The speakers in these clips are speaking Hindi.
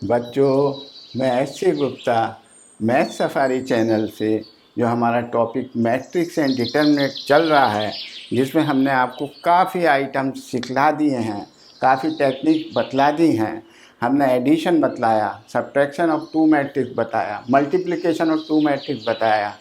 बच्चों, मैं SC. Gupta math safari channel से जो हमारा टॉपिक मैट्रिक्स एंड डिटर्मिनेंट चल रहा है, जिसमें हमने आपको काफ़ी आइटम्स सिखला दिए हैं, काफ़ी टेक्निक बतला दी हैं। हमने एडिशन बतलाया, सब्ट्रैक्शन ऑफ टू मैट्रिक्स बताया, मल्टीप्लिकेशन ऑफ टू मैट्रिक्स बताया।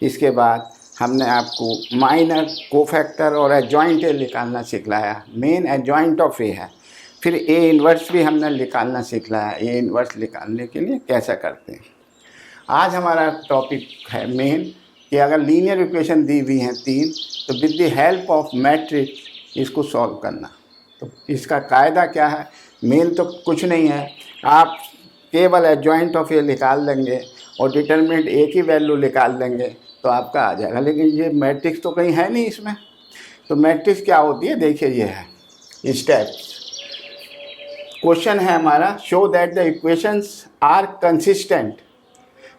इसके बाद हमने आपको माइनर, कोफैक्टर और एडजॉइंट ए निकालना सिखलाया। मेन एडजॉइंट ऑफ ए है। फिर ए इन्वर्स भी हमने निकालना सिखलाया। ए इन्वर्स निकालने के लिए कैसा करते हैं। आज हमारा टॉपिक है मेन कि अगर लीनियर इक्वेशन दी हुई हैं तीन, तो with the help of matrix इसको सॉल्व करना। तो इसका कायदा क्या है। मेन तो कुछ नहीं है, आप केवल एडजॉइंट ऑफ ए निकाल लेंगे और डिटरमिनेंट ए की वैल्यू निकाल लेंगे तो आपका आ जाएगा। लेकिन ये मैट्रिक्स तो कहीं है नहीं इसमें। तो मैट्रिक्स क्या होती है, देखिए ये है स्टेप्स। क्वेश्चन है हमारा, show that the equations are consistent.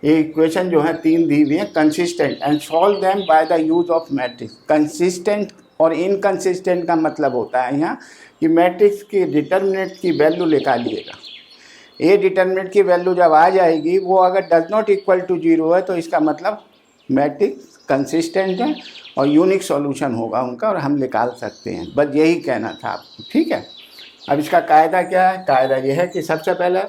ये इक्वेशन जो है तीन दी हुई है, consistent, and solve them by the use of matrix. Consistent और इनकंसिस्टेंट का मतलब होता है यहाँ कि मैट्रिक्स की डिटरमिनेंट की वैल्यू निकालिएगा। ए डिटरमिनेंट की वैल्यू जब आ जाएगी, वो अगर डज नॉट इक्वल टू 0 है तो इसका मतलब मैट्रिक्स कंसिस्टेंट है और यूनिक सॉल्यूशन होगा उनका और हम निकाल सकते हैं। बस यही कहना था आपको, ठीक है। अब इसका कायदा क्या है। कायदा यह है कि सबसे पहले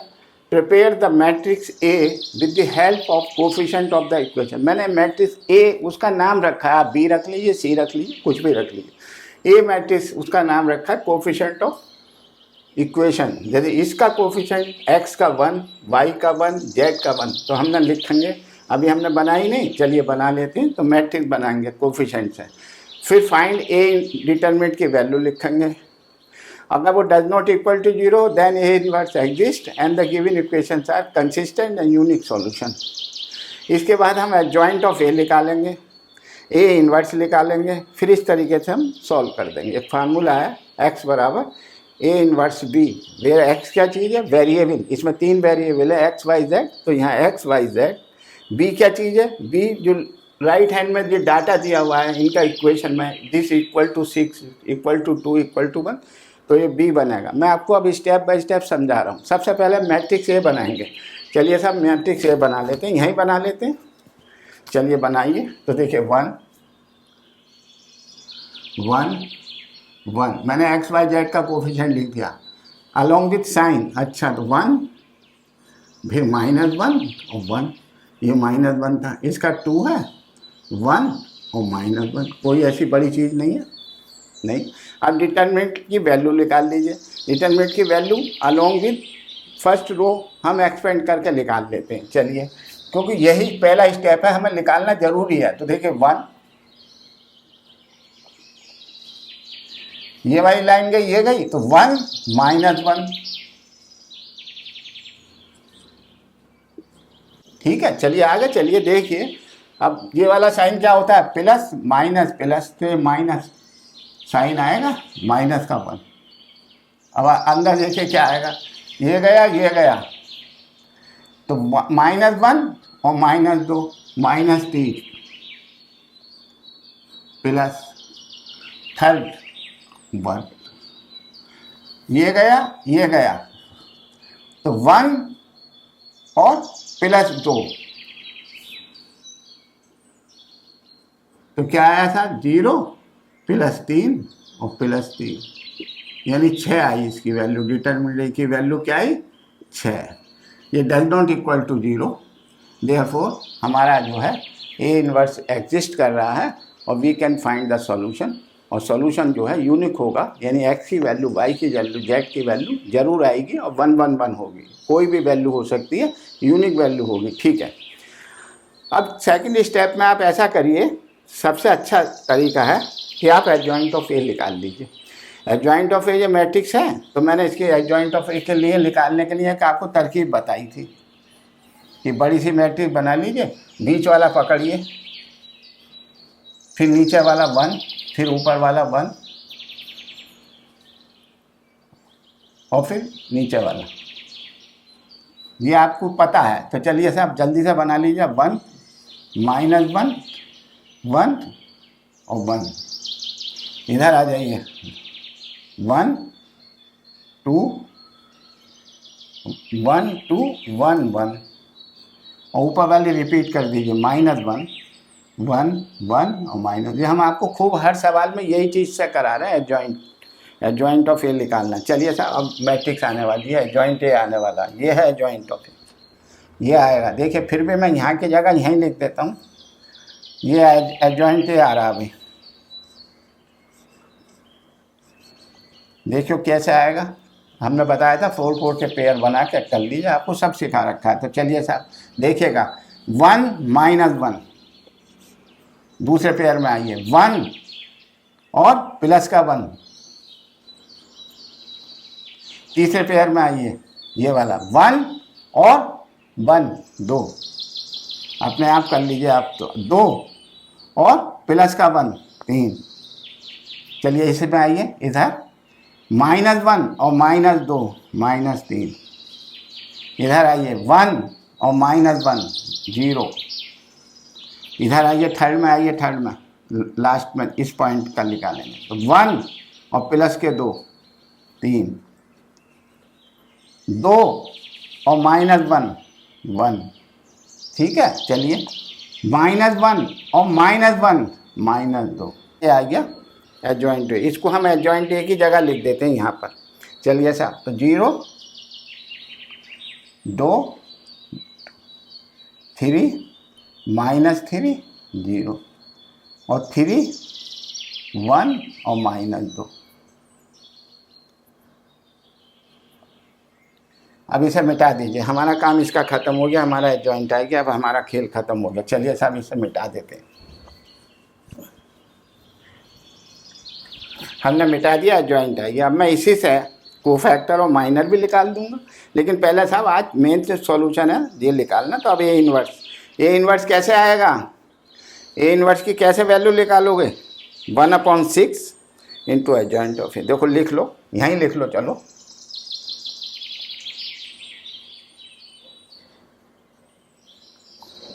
prepare the matrix A with the help of coefficient of the equation. मैंने मैट्रिक्स ए उसका नाम रखा है, आप बी रख लीजिए, सी रख लीजिए, कुछ भी रख लीजिए। ए मैट्रिक्स उसका नाम रखा है कोफिशिएंट ऑफ इक्वेशन। यदि इसका कोफिशिएंट एक्स का 1, वाई का 1, जेड का 1, तो हमने लिखेंगे। अभी हमने बनाई नहीं, चलिए बना लेते हैं। तो मैट्रिक्स बनाएंगे कोफिशिएंट से। फिर फाइंड ए डिटरमिनेंट की वैल्यू लिखेंगे। अगर वो does not equal to 0, then A inverse exist and the given equations are consistent and unique solution. इसके बाद हम एडजॉइंट ऑफ ए निकालेंगे, ए इनवर्स निकालेंगे। फिर इस तरीके से हम सॉल्व कर देंगे। एक फार्मूला है एक्स बराबर A inverse B, where X क्या चीज़ है, वेरिएबल। इसमें तीन वेरिएबल है, एक्स वाई जेड, तो यहाँ एक्स वाई जेड। बी क्या चीज़ है, बी जो राइट हैंड में जो डाटा दिया हुआ है इनका इक्वेशन में, this equal to 6 equal to 2 equal to 1, तो ये बी बनेगा। मैं आपको अब स्टेप बाय स्टेप समझा रहा हूँ। सबसे पहले मैट्रिक्स ए बनाएंगे। चलिए सब मैट्रिक्स ए बना लेते हैं, यहीं बना लेते हैं। चलिए बनाइए। तो देखिए 1 1 1, मैंने एक्स वाई जेड का कोफिशिएंट लिख दिया अलॉन्ग विथ साइन। अच्छा, तो 1 फिर -1 और 1, ये -1 था। इसका 2 है, 1 और -1, कोई ऐसी बड़ी चीज़ नहीं है, नहीं। अब डिटरमिनेंट की वैल्यू निकाल लीजिए। डिटरमिनेंट की value along with first row हम एक्सपेंड करके निकाल लेते हैं। चलिए, क्योंकि यही पहला स्टेप है, हमें निकालना जरूरी है। तो देखिए 1, ये वाली लाइन गई, ये गई, तो 1 -1, ठीक है। चलिए आगे चलिए, देखिए अब ये वाला साइन क्या होता है, प्लस माइनस प्लस, तो माइनस साइन आएगा, माइनस का 1। अब अंदर देखिए क्या आएगा, ये गया, तो -1 और -2, -3 प्लस थर्ड 1, ये गया, तो 1 और +2, तो क्या आया था, 0 +3 और +3, यानी 6 आई इसकी वैल्यू। डिटरमिनेंट की वैल्यू क्या आई, 6। ये does not equal to 0, therefore हमारा जो है ए इनवर्स एग्जिस्ट कर रहा है और we can find the solution. और सॉल्यूशन जो है यूनिक होगा, यानी एक्स की वैल्यू, वाई की वैल्यू, जेड की वैल्यू जरूर आएगी और 1 1 1 होगी। कोई भी वैल्यू हो सकती है, यूनिक वैल्यू होगी, ठीक है। अब सेकंड स्टेप में आप ऐसा करिए, सबसे अच्छा तरीका है कि आप एडजॉइंट ऑफ ए निकाल लीजिए। एडजॉइंट ऑफ ए जो मैट्रिक्स है, तो मैंने इसके एडजॉइंट ऑफ ए के लिए निकालने के लिए आपको तरकीब बताई थी कि बड़ी सी मैट्रिक्स बना लीजिए, बीच वाला पकड़िए, फिर नीचे वाला 1, फिर ऊपर वाला 1 और फिर नीचे वाला। ये आपको पता है, तो चलिए साहब जल्दी से बना लीजिए। 1 -1 1 और 1, इधर आ जाइए, 1 2 1 2 1 1 और ऊपर वाली रिपीट कर दीजिए -1 1 1 और माइनस। ये हम आपको खूब हर सवाल में यही चीज़ से करा रहे हैं, एडजॉइंट ऑफ ए निकालना। चलिए साहब, अब मैट्रिक्स आने वाली है, एडजॉइंट ए आने वाला, ये है एडजॉइंट ऑफ ए, ये आएगा। देखिए फिर भी मैं यहाँ की जगह यहीं लिख देता हूँ, ये एडजॉइंट ए आ रहा अभी, देखियो कैसे आएगा। हमने बताया था 4 4 के पेयर बना के कर लीजिए, आपको सब सिखा रखा है। तो चलिए साहब देखिएगा, 1 -1 दूसरे पेयर में आइए, 1 और प्लस का 1 तीसरे पेयर में आइए, ये वाला 1 और 1 2, अपने आप कर लीजिए आप, तो 2 और प्लस का 1 3। चलिए इसी में आइए, इधर -1 और -2 -3, इधर आइए 1 और -1 0, इधर आइए थर्ड में, आइए थर्ड में लास्ट में इस पॉइंट का निकालेंगे, तो 1 और प्लस के 2 3, 2 और -1 1, ठीक है। चलिए -1 और -1 -2, ये आ गया एडजॉइंट ए। इसको हम एडजॉइंट ए की जगह लिख देते हैं यहाँ पर। चलिए साहब, तो 0 2 3 -3 0 और 3 1 और -2। अब इसे मिटा दीजिए, हमारा काम इसका ख़त्म हो गया, हमारा एडजॉइंट आ गया, अब हमारा खेल ख़त्म हो गया। चलिए साहब इसे मिटा देते हैं, हमने मिटा दिया, एडजॉइंट आ गया। अब मैं इसी से कोफैक्टर और माइनर भी निकाल दूंगा, लेकिन पहले साहब आज मेन जो सॉल्यूशन है ये निकालना। तो अब ए इन्वर्स कैसे आएगा, ए इन्वर्स की कैसे वैल्यू निकालोगे, 1/6 इंटू एडजॉइंट ऑफ ए। देखो लिख लो, यहीं लिख लो, चलो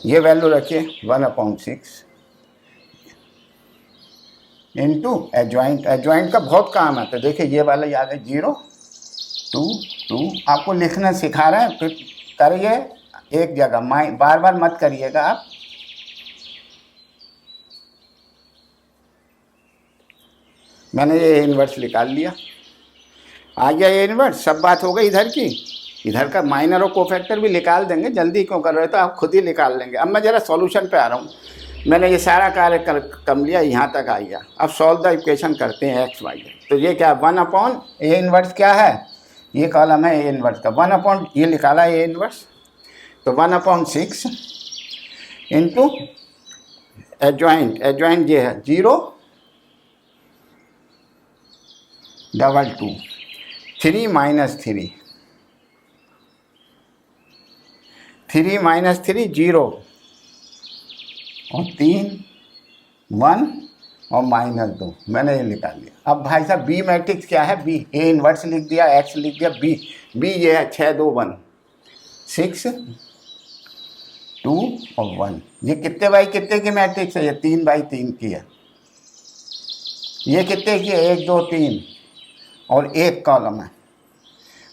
ये वैल्यू रखिए 1/6 इंटू एडजॉइंट का बहुत काम है। तो देखिए ये वाला याद है, 0 2 2, आपको लिखना सिखा रहे हैं, फिर करिए एक जगह, बार बार मत करिएगा आप। मैंने ये इन्वर्स निकाल लिया, आ गया ये इन्वर्स, सब बात हो गई इधर की। इधर का माइनर और कोफैक्टर भी निकाल देंगे, जल्दी क्यों कर रहे हो, तो आप खुद ही निकाल लेंगे। अब मैं ज़रा सॉल्यूशन पे आ रहा हूँ, मैंने ये सारा कार्य कर लिया, यहाँ तक आ गया। अब सॉल्व द इक्वेशन करते हैं एक्स वाई। तो ये क्या, 1/ए इन्वर्स क्या है, ये कॉलम है ए इन्वर्स का, 1/, ये निकाला ए इन्वर्स, तो 1/6 इंटू एडजॉइंट ये है 0 2 2 3 -3 3 -3 0 और 3 1 और -2, मैंने ये निकाल लिया। अब भाई साहब बी मैट्रिक्स क्या है, बी ए इन्वर्स लिख दिया, एक्स लिख दिया, बी ये है 6 2 1 6 2 और 1। ये कितने बाई कितने की मैट्रिक्स है, ये 3/3 की है। ये कितने की है, 1 2 3 और एक कॉलम है।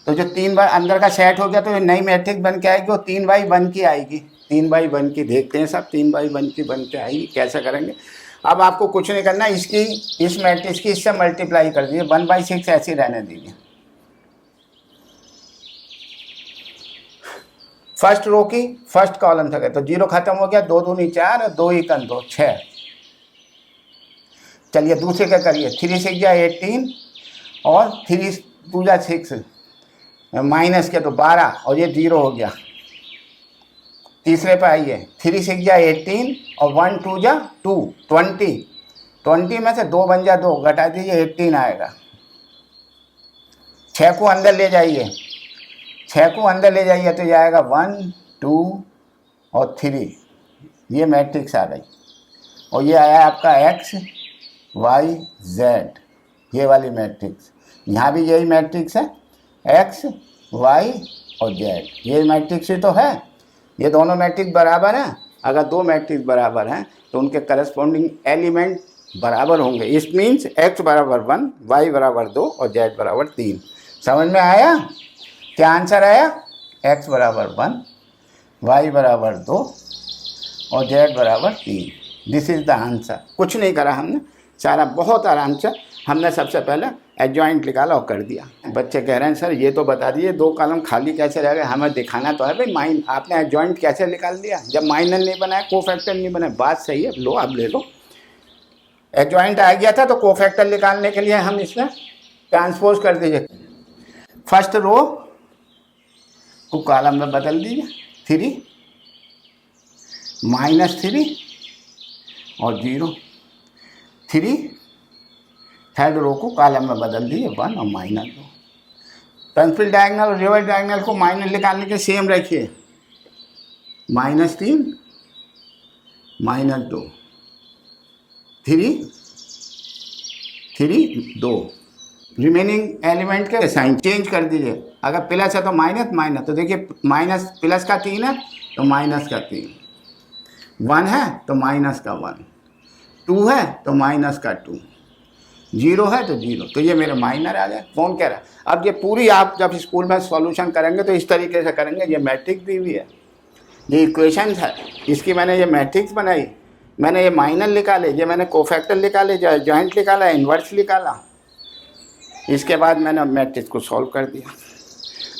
तो जो 3 बार अंदर का सेट हो गया, तो ये नई मैट्रिक्स बन के आएगी, वो 3/1 की आएगी, 3/1 की। देखते हैं सब 3/1 की बन के आएगी, कैसे करेंगे। अब आपको कुछ नहीं करना, इस मैट्रिक्स की इससे मल्टीप्लाई कर दीजिए, 1/6 ऐसे ही रहने दीजिए। फर्स्ट रो की फर्स्ट कॉलम तक है, तो 0 खत्म हो गया, 2 दूनी 4 और 2 1 2 6। चलिए दूसरे का करिए, 3 6 18 और 3 2 6 माइनस के तो 12 और ये 0 हो गया। तीसरे पे आइए, 3 6 18 और 1 2 2 20 में से 2 बन 2 घटा दीजिए, 18 आएगा। 6 को अंदर ले जाइए, 6 को अंदर ले जाइए तो ये आएगा 1 2 और 3, ये मैट्रिक्स आ गई। और ये आया आपका x y z, ये वाली मैट्रिक्स। यहाँ भी यही मैट्रिक्स है, x y और z, ये मैट्रिक्स ही तो है। ये दोनों मैट्रिक्स बराबर हैं, अगर दो मैट्रिक्स बराबर हैं तो उनके करस्पॉन्डिंग एलिमेंट बराबर होंगे। इस मीन्स x बराबर 1, y बराबर 2 और z बराबर 3। समझ में आया, क्या आंसर आया? x बराबर 1, y बराबर 2 और z बराबर 3। This is the answer. कुछ नहीं करा हमने, सारा बहुत आराम से हमने सबसे पहले एडजॉइंट निकाला और कर दिया। बच्चे कह रहे हैं सर ये तो बता दिए 2 कॉलम खाली कैसे रह गए, हमें दिखाना तो है भाई माइन आपने एडजॉइंट कैसे निकाल दिया जब माइनर नहीं बनाया, कोफैक्टर नहीं बनाया। बात सही है, लो आप ले लो। एडजॉइंट आ गया था तो कोफैक्टर निकालने के लिए हम इसमें ट्रांसपोज कर दीजिए। फर्स्ट रो को कॉलम में बदल दीजिए, 3 -3 और 0, 3। थर्ड रो को कॉलम में बदल दीजिए 1 और -2। पेंसिल डायगोनल और रिवर्स डायगोनल को माइनस निकालने के सेम रखिए, -3 -2 3 2। रिमेनिंग एलिमेंट के साइन चेंज कर दीजिए। अगर प्लस है तो माइनस, तो देखिए माइनस प्लस का 3 है तो माइनस का 3, 1 है तो माइनस का 1, 2 है तो माइनस का 2, 0 है तो 0। तो ये मेरे माइनर आ गए। कौन कह रहा है? अब ये पूरी आप जब स्कूल में सॉल्यूशन करेंगे तो इस तरीके से करेंगे। ये मैट्रिक्स दी हुई है, ये इक्वेशन है, इसकी मैंने ये मैट्रिक्स बनाई, मैंने ये माइनर निकाले, ये मैंने कोफैक्टर निकाले, जॉइंट निकाला, इन्वर्स निकाला, इसके बाद मैंने मैट्रिक्स को सॉल्व कर दिया।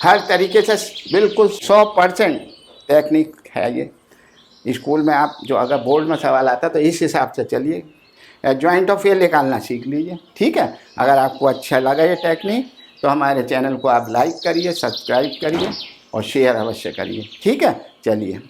हर तरीके से बिल्कुल 100% टेक्निक है ये। स्कूल में आप जो अगर बोर्ड में सवाल आता तो इस हिसाब से चलिए, जॉइंट ऑफ ये निकालना सीख लीजिए। ठीक है, अगर आपको अच्छा लगा ये टेक्निक तो हमारे चैनल को आप लाइक करिए, सब्सक्राइब करिए और शेयर अवश्य करिए। ठीक है, चलिए।